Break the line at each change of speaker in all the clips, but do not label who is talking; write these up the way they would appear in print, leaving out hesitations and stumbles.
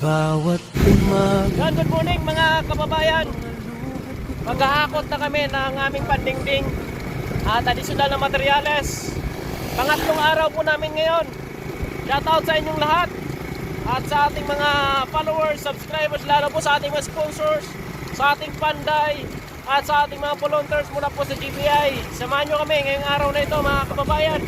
bawat umag.
Good morning mga kababayan. Mag-aakot na kami ng aming pandingding at additional na materyales. Pangatlong araw po namin ngayon. Shoutout sa inyong lahat at sa ating mga followers, subscribers, lalo po sa ating mga sponsors, sa ating panday at sa ating mga volunteers mula po sa GBI. Samahan nyo kami ngayong araw na ito mga kababayan.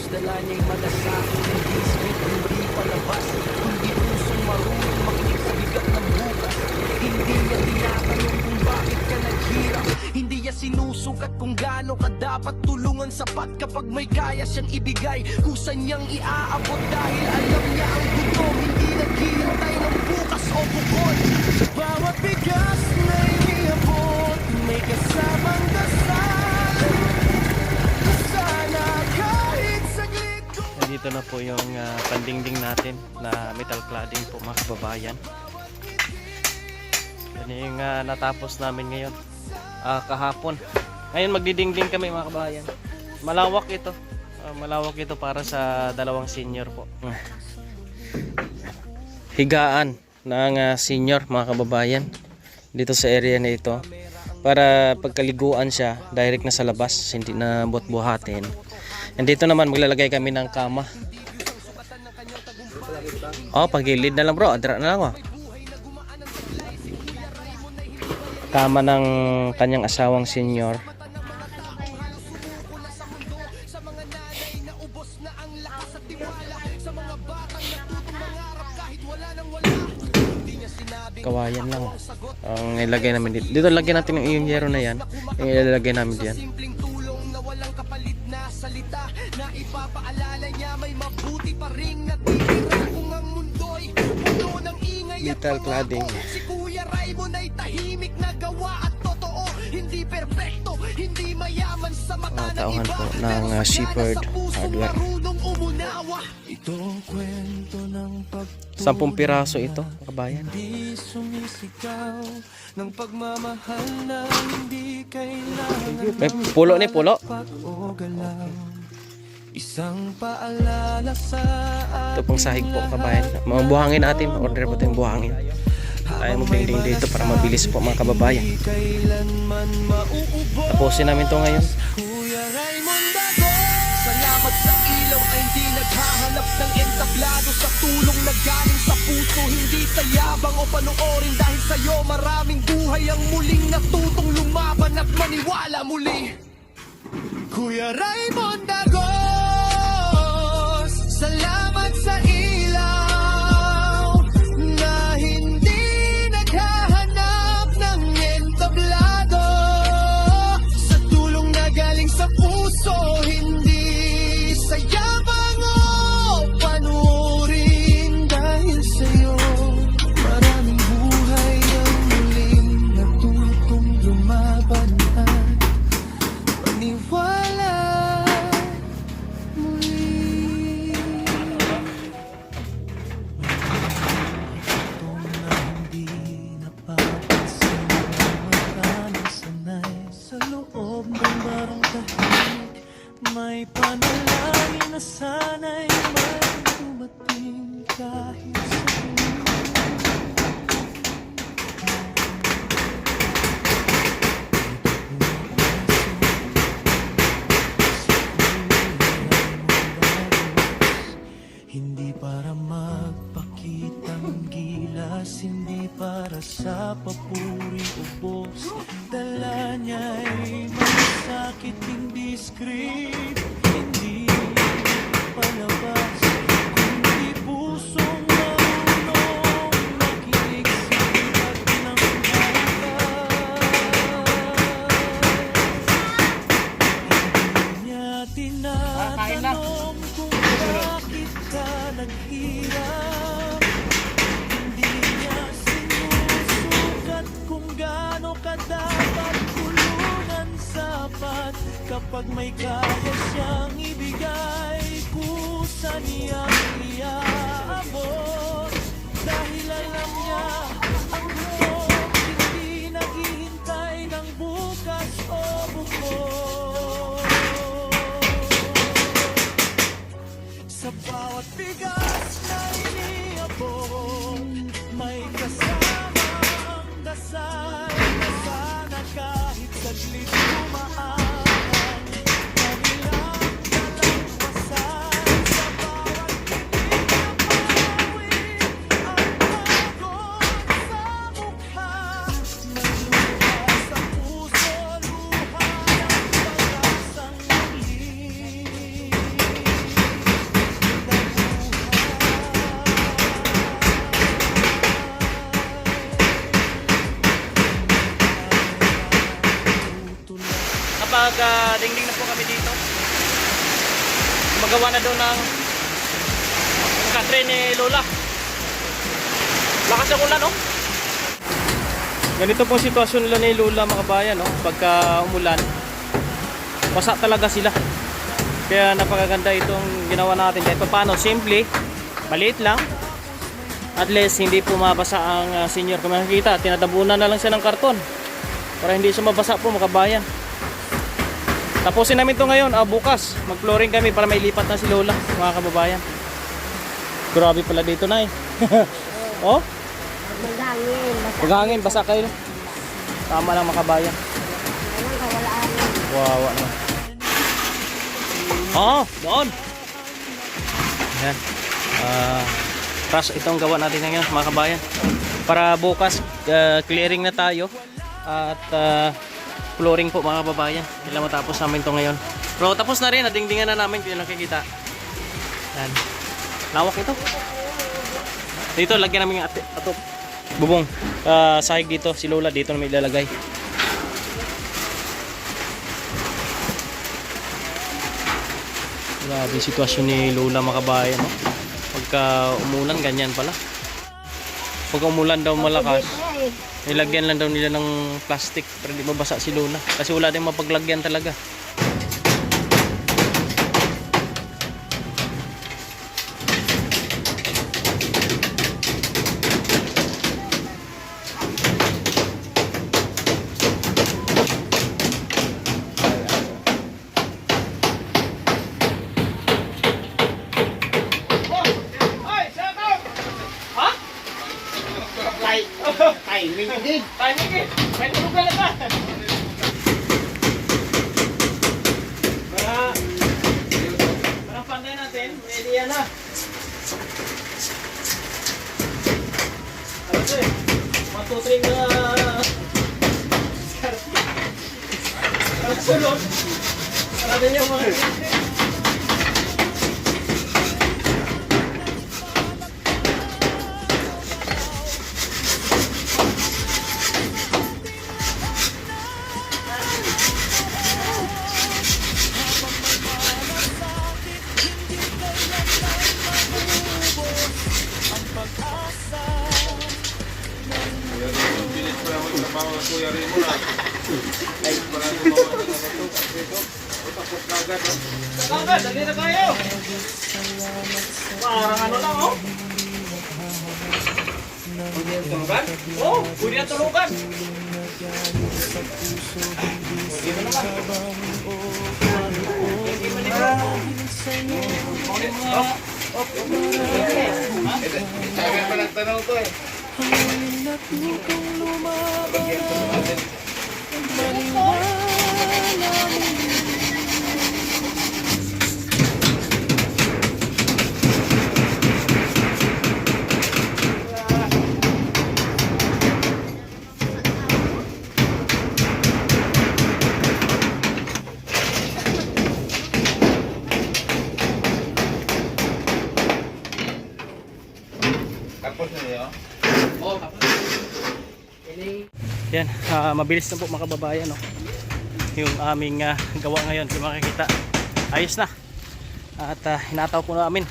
Dala niya'y malasakit, hindi sweet, hindi palabas, kundi pusong marunong makinig sa bigat ng bukas. Hindi niya tinatanong kung bakit ka naghirap, hindi niya sinusukat kung gaano ka dapat tulungan. Sapat kapag may kaya siyang ibigay, kusa niyang iaabot dahil alam niya ang gutom. Hindi naghihintay ng bukas o bukod. Sa bawat bigas na iniabot, may kasamang dasal. Dito na po yung pandingding natin na metal cladding po mga kababayan. Yan yung natapos namin ngayon kahapon. Ngayon magdidingding kami mga kababayan. Malawak ito. Malawak ito para sa dalawang senior po. Higaan ng senior mga kababayan dito sa area na ito. Para pagkaliguan siya direct na sa labas, hindi na buhat-buhatin. And dito naman maglalagay kami ng kama. Oh, pagilid na lang bro, adra na lang oh. Kama ng kanyang asawang senior. Kawayan lang ang ilagay namin dito. Dito lagyan natin yung yero na yan. Yung ilalagay namin diyan. Salita na ipapaalala niya may mabuti pa ring natitira kung ang mundo'y puno ng ingay at cladding. Si Kuya Raymond ay tahimik na gawa at totoo, hindi perpekto, hindi mayaman sa mata ng iba, po ng Shepherd Hardware. Ito kwento ng 10 piraso ito kabayan. Hindi sumisigaw ng pagmamahal na hindi kailangan. May pulo ni pulo. Isang paalala sa ito pang sahig po kabayan. Mga buhangin natin, order po tayong buhangin. Tayo magdingding dito para mabilis po mga kababayan. Tapusin namin to ngayon. Salamat sa ilaw ay hindi naghahanap ng entablado, sa tulong na galing sa puso, hindi sa yabang o panoorin. Dahil sa'yo maraming buhay ang muling natutong lumaban at maniwala muli. Kuya Raymond Dagos, salamat sa ilaw na hindi naghahanap ng entablado, sa tulong na galing sa puso, hindi sa yabang o panurin. Dahil sa'yo maraming buhay ang muling natutong lumaban at maniwala muli. Ito na hindi napapansin na maraming sanay sa loob ng barong tahimik. May panalangin na sana'y may dumating kahit sa hindi para magpakitang gilas, hindi para sa papuri o boss. Dala niya'y masakit, hindi script, hindi palabas, kundi pusong marunong makinig sa bigat ng bukas. Hindi niya tinatanong kung bakit ka naghirap, hindi niya sinusukat kung gaano ka dapat tulungan. Sapat kapag may kaya
Nagdingding na po kami dito. Magawa na daw ng katre ni Lola. Lakas ang ulan, no? Ganito po sitwasyon nila ni Lola, mga kabayan, no? Pagka umulan, basa talaga sila. Kaya napakaganda itong ginawa natin. Kahit paano, simple, maliit lang. At least hindi po mabasa ang senior. Kung makikita, tinatabunan na lang siya ng karton para hindi siya mabasa po, mga kabayan. Tapusin namin ito ngayon, bukas mag-flooring kami para may lipat na si Lola, mga kababayan. Grabe pala dito, Nay. Oh? Maghangin, basa kayo. Tama lang, mga kabayan. Wawa naman. Oh, doon. Ayan. Itong gawa natin ngayon, mga kabayan. Para bukas, clearing na tayo. At flooring po, mga kababayan. Kailan matapos namin ito ngayon. Pero tapos na rin, nadingdingan na namin. Kung nakikita. Yan. Lawak ito. Dito, lagyan namin yung ato. Bubong. Sahig dito, si Lola dito na may ilalagay. Grabe sitwasyon ni Lola, mga kabayan, no? Pagka umulan, ganyan pala. Pagka umulan daw malakas, nilagyan lang daw nila ng plastic para di mabasa si Lola. Kasi wala din mapaglagyan talaga.
Timing din.
May tulugan na ba? Para pantay natin, ready yan na. Ano ito eh? Matutring na sulot. Para din yung mga Kagad, dali na tayo. Parang ano lang, oh. Tulugan? Oh, pwede na tulugan. Dito naman.
Sabi pa nagtanong ko eh. Tapos na niyo? Oo, tapos.
Yan, mabilis na po, mga kababayan, no? Yung aming gawa ngayon, kung makikita, ayos na. At hinataw po namin.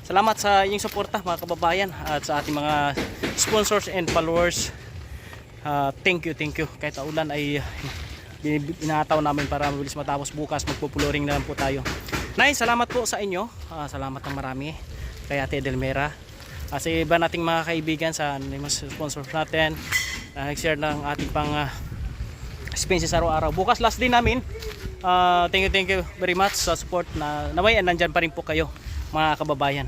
Salamat sa inyong suporta, mga kababayan, at sa ating mga sponsors and followers. Thank you. Kahit ulan ay inataw namin para mabilis matapos. Bukas magpupuloring na lang po tayo. Nay, salamat po sa inyo. Salamat ng marami kay Ate Edelmera. Sa iba nating mga kaibigan, sa mga sponsors natin, nag-share ng ating pang expenses araw-araw. Bukas last day namin. Thank you very much sa support na naway nandyan pa rin po kayo, mga kababayan.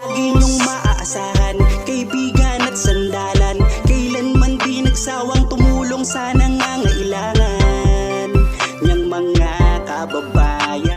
Lagi niyong maaasahan, kaibigan at sandalan, kailanman di nagsawang tumulong sana